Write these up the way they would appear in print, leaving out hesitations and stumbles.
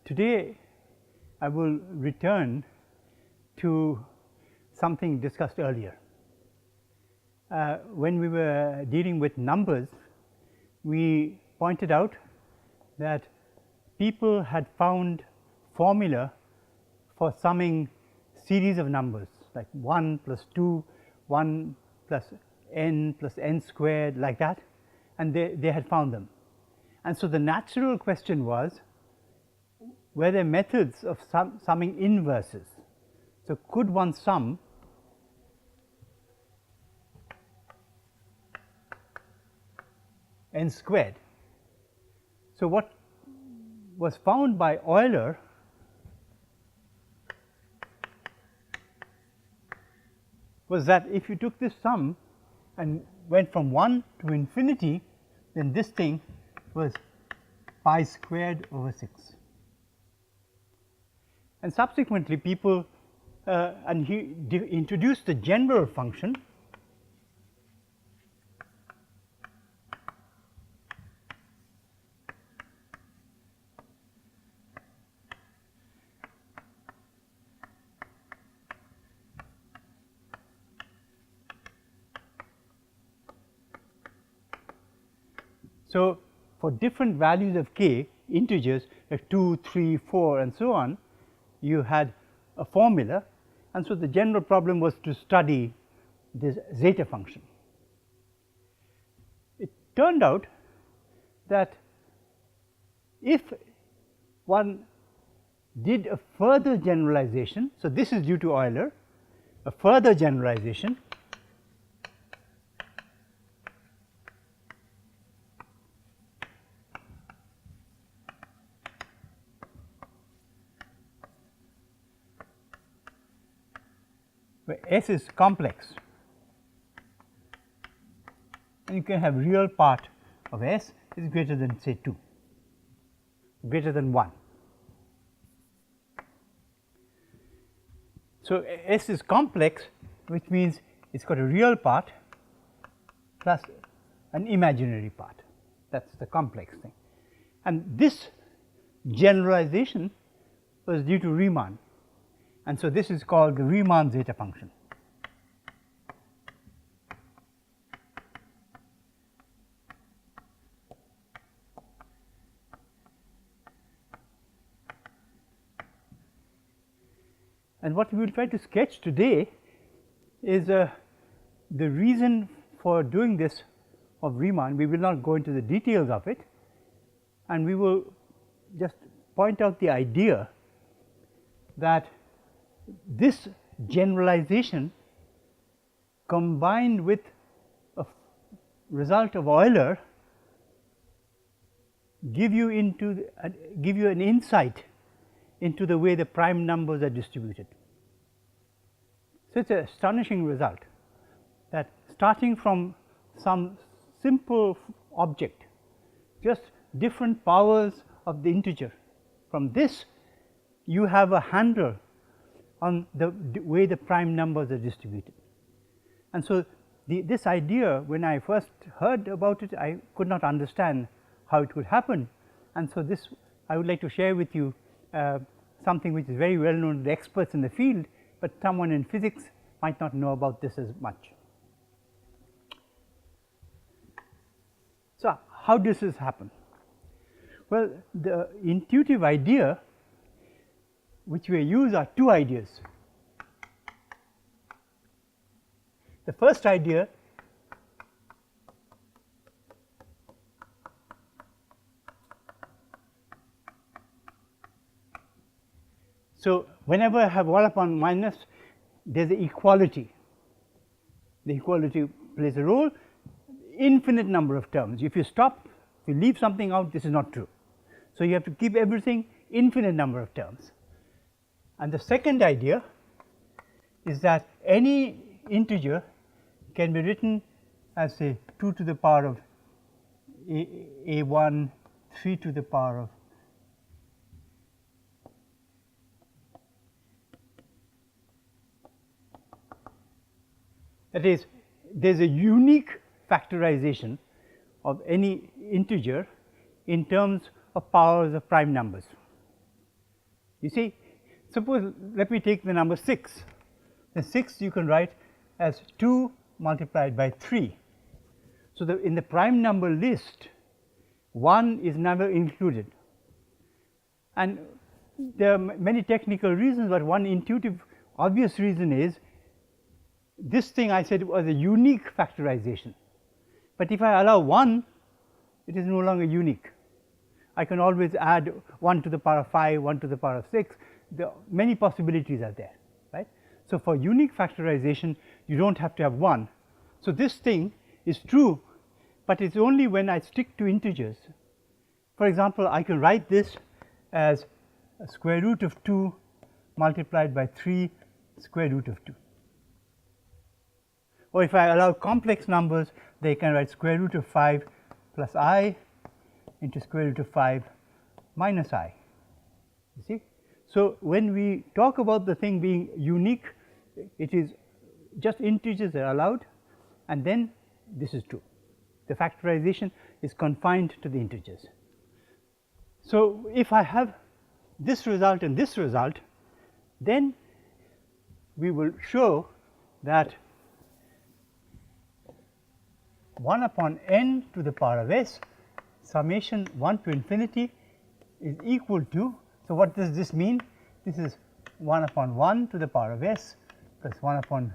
Today I will return to something discussed earlier. When we were dealing with numbers, we pointed out that people had found formula for summing series of numbers like 1 plus 2, 1 plus n squared, like that, and they had found them. And so the natural question was, were there methods of summing inverses? So could one sum n squared? So what was found by Euler was that if you took this sum and went from 1 to infinity, then this thing was pi squared over 6. And subsequently people and he introduced the general function So, for different values of k, integers like 2, 3, 4 and so on, you had a formula, and so the general problem was to study this zeta function. It turned out that if one did a further generalization, so this is due to Euler, a further generalization where S is complex, and you can have real part of S is greater than say 2, greater than 1. So S is complex, which means it's got a real part plus an imaginary part. That's the complex thing. And this generalization was due to Riemann. And so this is called the Riemann Zeta-Function. And what we will try to sketch today is the reason for doing this of Riemann. We will not go into the details of it, and we will just point out the idea that this generalization combined with a result of Euler give you an insight into the way the prime numbers are distributed. So it's an astonishing result that starting from some simple object, just different powers of the integer, from this you have a handle on the way the prime numbers are distributed. And so this idea, when I first heard about it, I could not understand how it could happen, and so this I would like to share with you something which is very well known to the experts in the field, but someone in physics might not know about this as much. So how does this happen? Well, the intuitive idea which we use are two ideas. The first idea so whenever I have 1 upon minus, there is an equality. The equality plays a role, infinite number of terms. If you stop, if you leave something out, this is not true. So you have to keep everything infinite number of terms. And the second idea is that any integer can be written as say 2 to the power of a1, 3 to the power of that is, there is a unique factorization of any integer in terms of powers of prime numbers. You see, suppose let me take the number 6. The 6 you can write as 2 multiplied by 3. So, in the prime number list 1 is never included, and there are many technical reasons, but one intuitive obvious reason is this thing I said was a unique factorization, but if I allow 1, it is no longer unique. I can always add 1 to the power of 5, 1 to the power of 6, many possibilities are there, right. So, for unique factorization you do not have to have 1. So, this thing is true, but it is only when I stick to integers. For example, I can write this as a square root of 2 multiplied by 3 square root of 2. Or if I allow complex numbers, they can write square root of 5 plus I into square root of 5 minus I, you see. So, when we talk about the thing being unique, it is just integers are allowed, and then this is true. The factorization is confined to the integers. So, if I have this result and this result, then we will show that 1 upon n to the power of s summation 1 to infinity is equal to. So, what does this mean? This is 1 upon 1 to the power of s plus 1 upon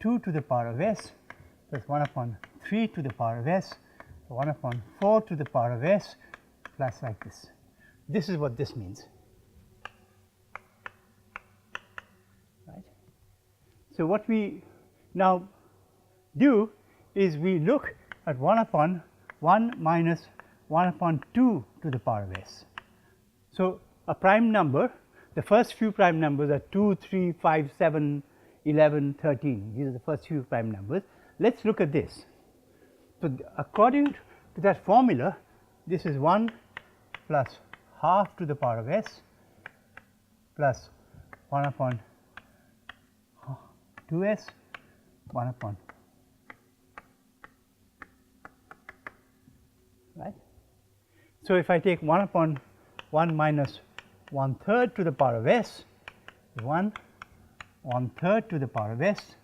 2 to the power of s plus 1 upon 3 to the power of s, 1 upon 4 to the power of s plus like this. This is what this means, right. So, what we now do is we look at 1 upon 1 minus 1 upon 2 to the power of s. So, a prime number, the first few prime numbers are 2, 3, 5, 7, 11, 13, these are the first few prime numbers. Let us look at this. So, according to that formula, this is 1 plus half to the power of s plus 1 upon 2s, 1 upon, right. So, if I take 1 upon 1 minus 1/3 to the power of s, 1/3 to the power of s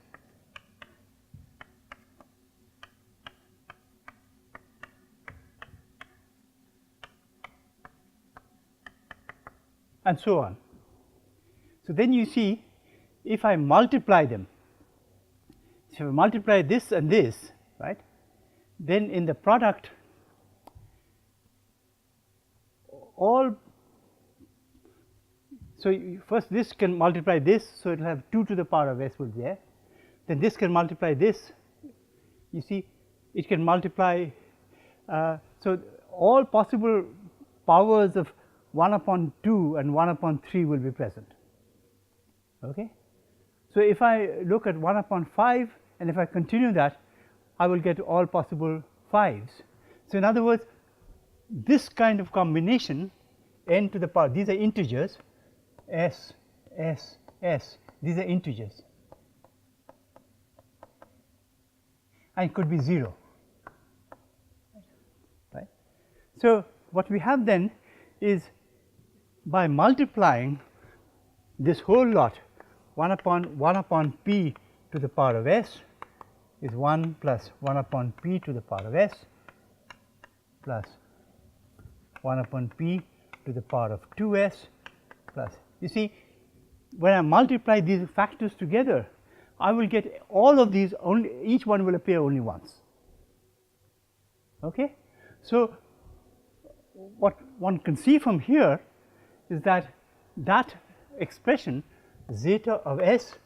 and so on. So, then you see, if I multiply them, so if I multiply this and this, right, then in the product all, so first this can multiply this, so it will have 2 to the power of s will be there, then this can multiply this, you see it can multiply, so all possible powers of 1 upon 2 and 1 upon 3 will be present. Okay. So, if I look at 1 upon 5 and if I continue that, I will get all possible 5s. So, in other words, this kind of combination n to the power, these are integers, s, s, s, these are integers, and it could be 0, right. So, what we have then is by multiplying this whole lot 1 upon p to the power of s is 1 plus 1 upon p to the power of s plus 1 upon p to the power of 2s plus, you see, when I multiply these factors together, I will get all of these, only each one will appear only once. Okay. So, what one can see from here is that that expression zeta of s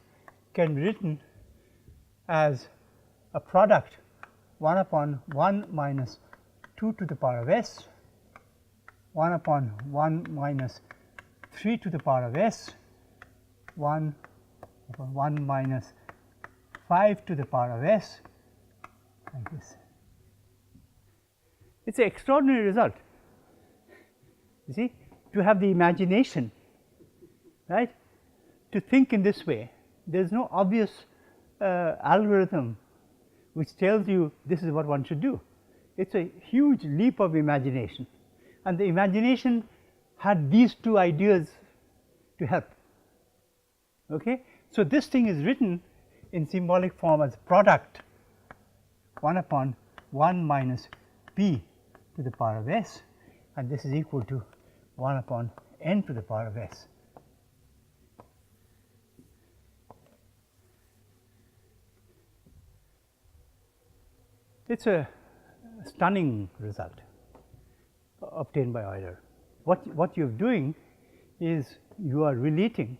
can be written as a product 1 upon 1 minus 2 to the power of s, 1 upon 1 minus 3 to the power of s, 1 upon 1 minus 5 to the power of s, like this. It is an extraordinary result, you see, to have the imagination, right, to think in this way. There is no obvious algorithm which tells you this is what one should do. It is a huge leap of imagination, and the imagination had these two ideas to help. Okay? So, this thing is written in symbolic form as product 1 upon 1 minus p to the power of s, and this is equal to 1 upon n to the power of s. It is a stunning result obtained by Euler. What you are doing is you are relating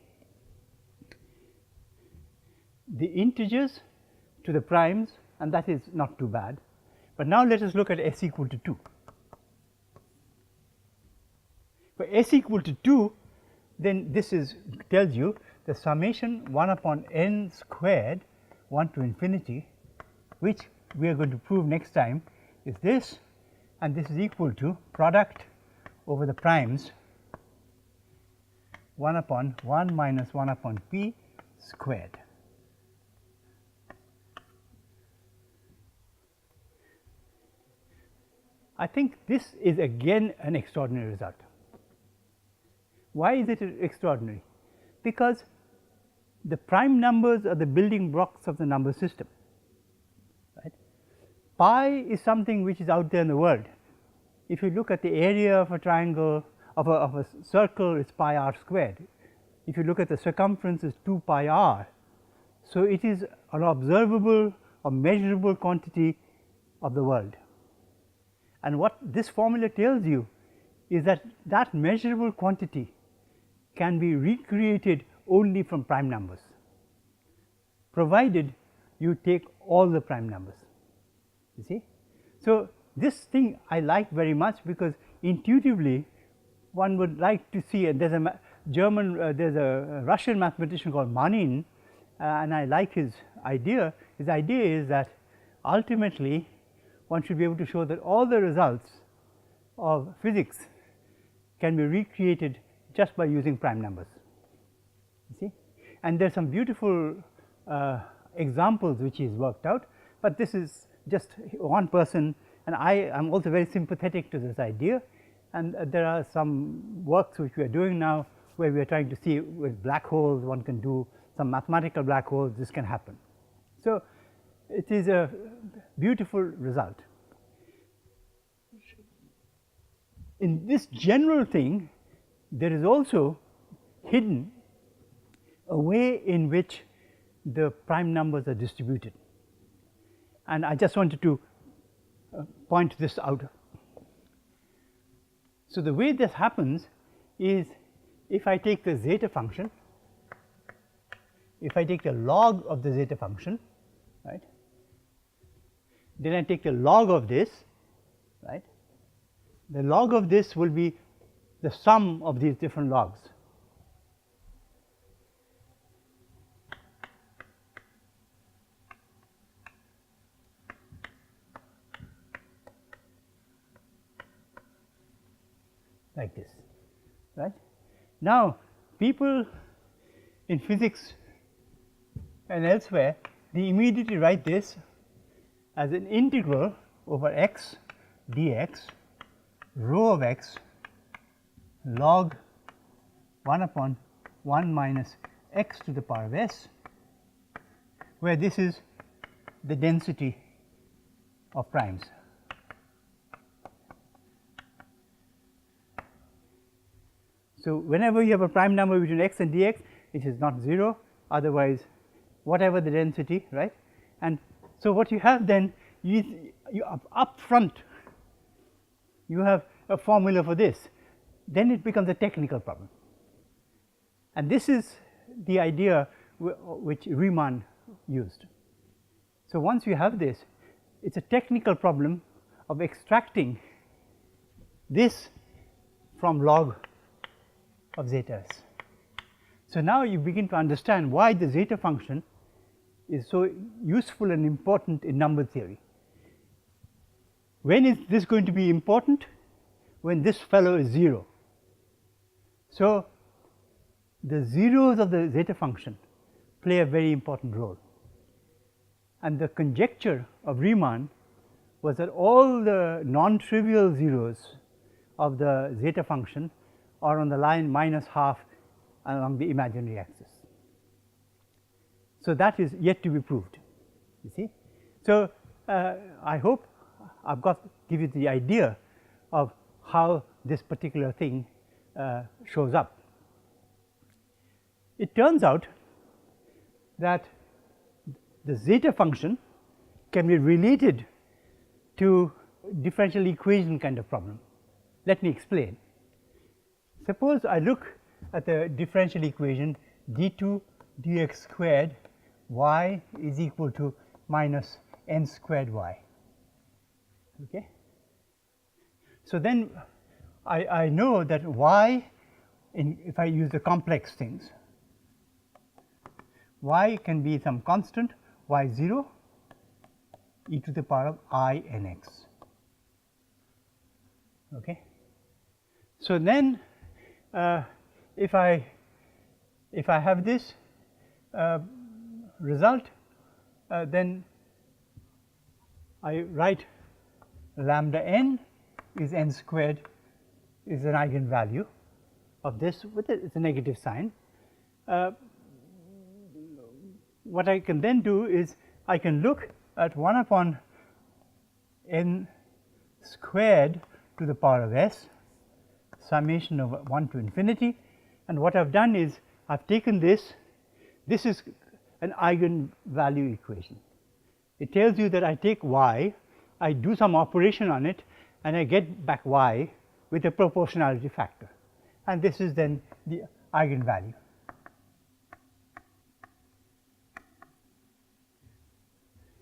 the integers to the primes, and that is not too bad. But now let us look at s equal to 2. For s equal to 2, then this is tells you the summation 1 upon n squared 1 to infinity, which we are going to prove next time, is this, and this is equal to product over the primes 1 upon 1 minus 1 upon p squared. I think this is again an extraordinary result. Why is it extraordinary? Because the prime numbers are the building blocks of the number system. Right? Pi is something which is out there in the world. If you look at the area of a triangle, of a circle, it is pi r squared. If you look at the circumference, it is 2 pi r. So, it is an observable or measurable quantity of the world. And what this formula tells you is that that measurable quantity can be recreated only from prime numbers, provided you take all the prime numbers, you see. So, this thing I like very much, because intuitively one would like to see, and there is a German, there is a Russian mathematician called Manin, and I like his idea. His idea is that ultimately one should be able to show that all the results of physics can be recreated just by using prime numbers, you see. And there are some beautiful examples which he has worked out, but this is just one person, and I am also very sympathetic to this idea. And there are some works which we are doing now, where we are trying to see with black holes one can do some mathematical black holes, this can happen. So, it is a beautiful result. In this general thing, there is also hidden a way in which the prime numbers are distributed, and I just wanted to point this out. So, the way this happens is, if I take the zeta function, if I take the log of the zeta function, right, then I take the log of this, right, the log of this will be the sum of these different logs. Like this, right. Now, people in physics and elsewhere, they immediately write this as an integral over x dx rho of x log 1 upon 1 minus x to the power of s, where this is the density of primes. So, whenever you have a prime number between x and dx, it is not 0, otherwise whatever the density, right. And so, what you have then, you up front you have a formula for this, then it becomes a technical problem, and this is the idea which Riemann used. So, once you have this, it is a technical problem of extracting this from log of zeta s. So, now you begin to understand why the zeta function is so useful and important in number theory. When is this going to be important? When this fellow is 0. So, the zeros of the zeta function play a very important role, and the conjecture of Riemann was that all the non-trivial zeros of the zeta function are on the line minus half along the imaginary axis. So, that is yet to be proved, you see. So, I hope I have give you the idea of how this particular thing shows up. It turns out that the zeta function can be related to differential equation kind of problem. Let me explain. Suppose I look at the differential equation d2 dx squared y is equal to minus n squared y. Okay. So, then I know that y, if I use the complex things, y can be some constant y0 e to the power of I n x. Okay. So, then if I have this result, then I write lambda n is n squared is an eigenvalue of this with it's a negative sign. What I can then do is I can look at 1 upon n squared to the power of s summation of 1 to infinity, and what I have done is I have taken this is an eigenvalue equation. It tells you that I take y, I do some operation on it, and I get back y with a proportionality factor, and this is then the eigenvalue.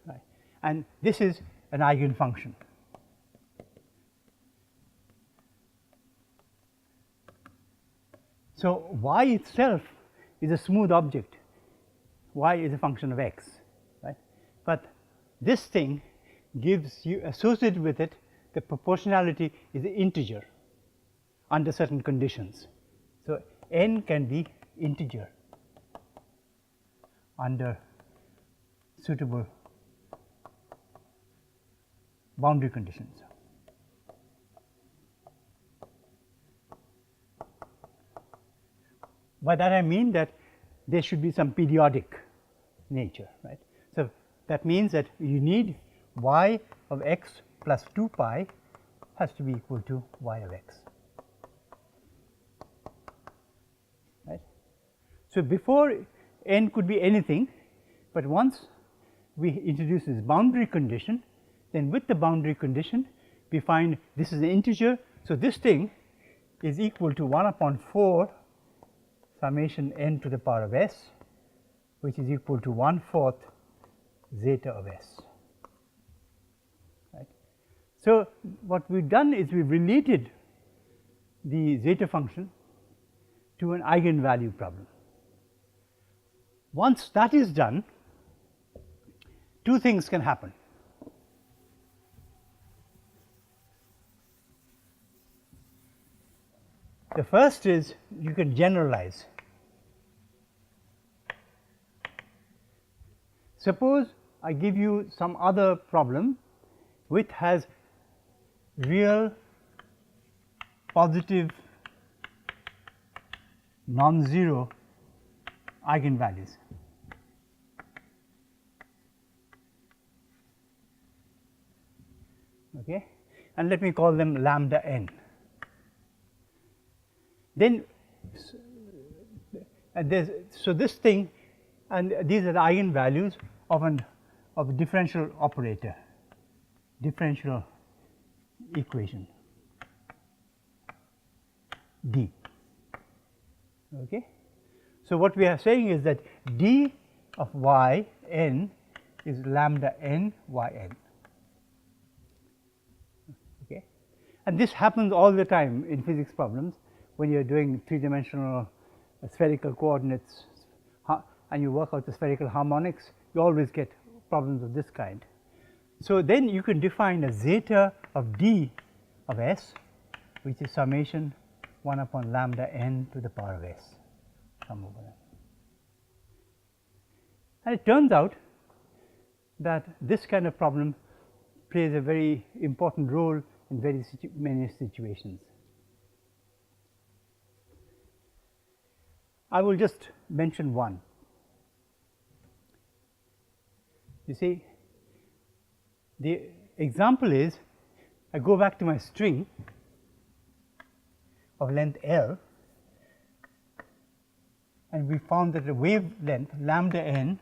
Right. And this is an eigenfunction. So, y itself is a smooth object, y is a function of x, right. But this thing gives you associated with it the proportionality is an integer under certain conditions. So, n can be integer under suitable boundary conditions. By that I mean that there should be some periodic nature, right. So, that means that you need y of x plus 2 pi has to be equal to y of x, right. So, before n could be anything, but once we introduce this boundary condition, then with the boundary condition we find this is an integer. So, this thing is equal to 1 upon 4 summation n to the power of s, which is equal to 1/4 zeta of s. Right. So, what we have done is we have related the zeta function to an eigenvalue problem. Once that is done, two things can happen. The first is you can generalize. Suppose I give you some other problem which has real positive non-zero eigenvalues. Okay, and let me call them lambda n. Then so this thing, and these are the eigenvalues of a differential operator, differential equation d. Okay. So, what we are saying is that d of y n is lambda n y n. Okay. And this happens all the time in physics problems when you are doing three-dimensional spherical coordinates and you work out the spherical harmonics, you always get problems of this kind. So, then you can define a zeta of d of s, which is summation 1 upon lambda n to the power of s, sum over n. And it turns out that this kind of problem plays a very important role in very many situations. I will just mention one. You see, the example is, I go back to my string of length L, and we found that the wavelength lambda n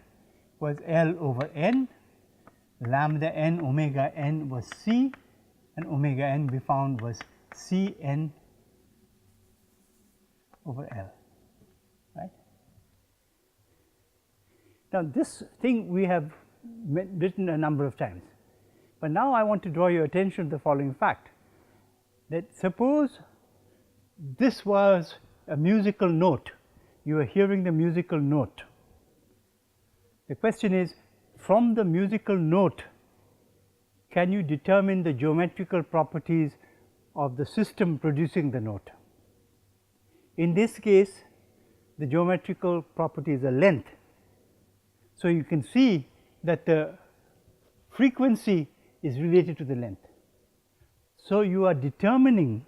was L over n, lambda n omega n was c, and omega n we found was c n over L, right. Now, this thing we have written a number of times, but now I want to draw your attention to the following fact, that suppose this was a musical note, you are hearing the musical note. The question is, from the musical note, can you determine the geometrical properties of the system producing the note? In this case, the geometrical property is a length. So, you can see that the frequency is related to the length. So, you are determining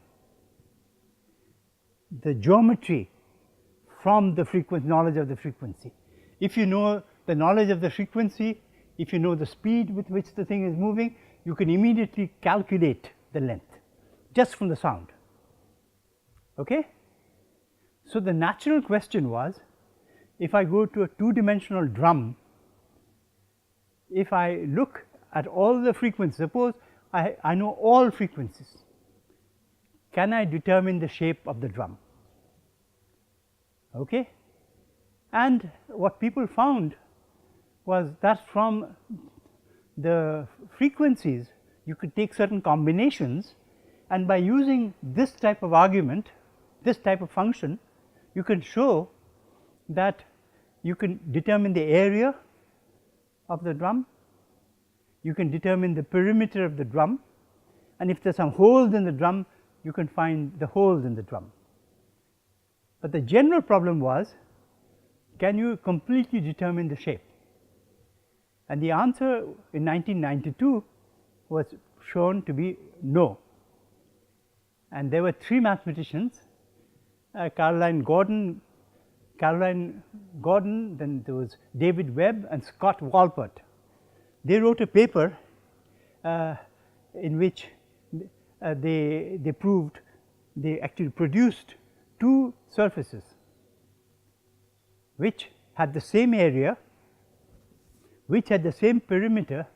the geometry from the knowledge of the frequency. If you know the knowledge of the frequency, if you know the speed with which the thing is moving, you can immediately calculate the length just from the sound. Okay? So, the natural question was, if I go to a two-dimensional drum, if I look at all the frequencies, suppose I know all frequencies, can I determine the shape of the drum? Okay? And what people found was that from the frequencies you could take certain combinations, and by using this type of argument, this type of function, you can show that you can determine the area of the drum, you can determine the perimeter of the drum, and if there are some holes in the drum, you can find the holes in the drum. But the general problem was, can you completely determine the shape? And the answer in 1992 was shown to be no. And there were three mathematicians, Caroline Gordon, then there was David Webb and Scott Walpert. They wrote a paper in which they proved, they actually produced two surfaces which had the same area, which had the same perimeter,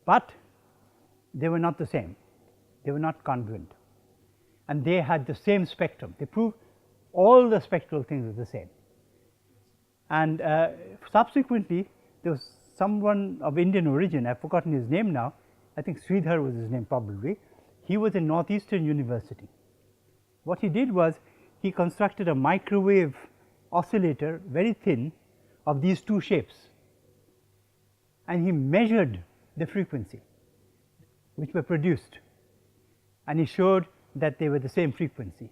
but they were not the same, they were not congruent, and they had the same spectrum. They proved all the spectral things were the same. And subsequently, there was someone of Indian origin, I have forgotten his name now, I think Siddhartha was his name probably. He was in Northeastern University. What he did was, he constructed a microwave oscillator, very thin, of these two shapes, and he measured the frequency which were produced, and he showed that they were the same frequency.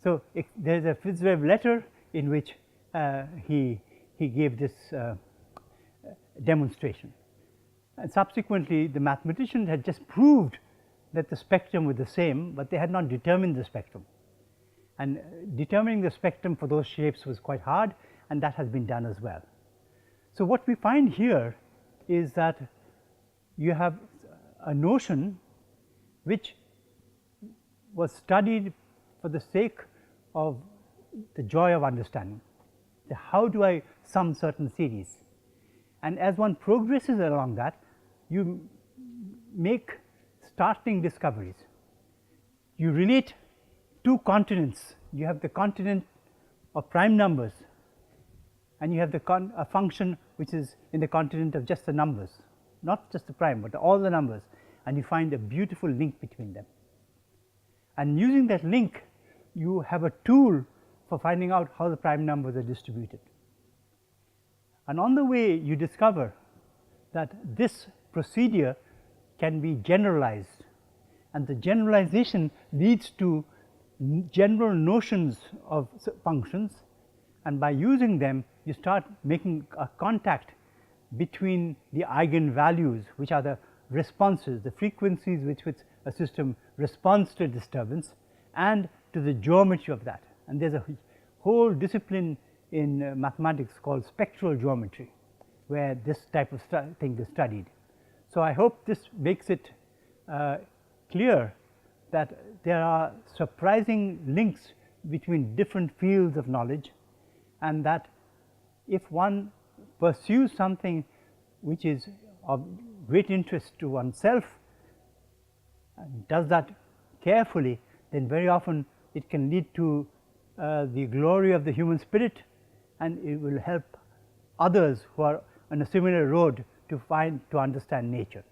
So, there is a Fitzgerald letter in which he gave this demonstration, and subsequently the mathematicians had just proved that the spectrum were the same, but they had not determined the spectrum, and determining the spectrum for those shapes was quite hard, and that has been done as well. So, what we find here is that you have a notion which was studied for the sake of the joy of understanding. How do I sum certain series? And as one progresses along that, you make startling discoveries. You relate two continents. You have the continent of prime numbers, and you have a function which is in the continent of just the numbers, not just the prime, but all the numbers, and you find a beautiful link between them. And using that link, you have a tool for finding out how the prime numbers are distributed. And on the way, you discover that this procedure can be generalized, and the generalization leads to general notions of functions, and by using them, you start making a contact between the eigenvalues, which are the responses, the frequencies with which a system responds to a disturbance, and to the geometry of that. And there is a whole discipline in mathematics called spectral geometry, where this type of thing is studied. So, I hope this makes it clear that there are surprising links between different fields of knowledge, and that if one pursues something which is of great interest to oneself and does that carefully, then very often it can lead to the glory of the human spirit, and it will help others who are on a similar road to understand nature.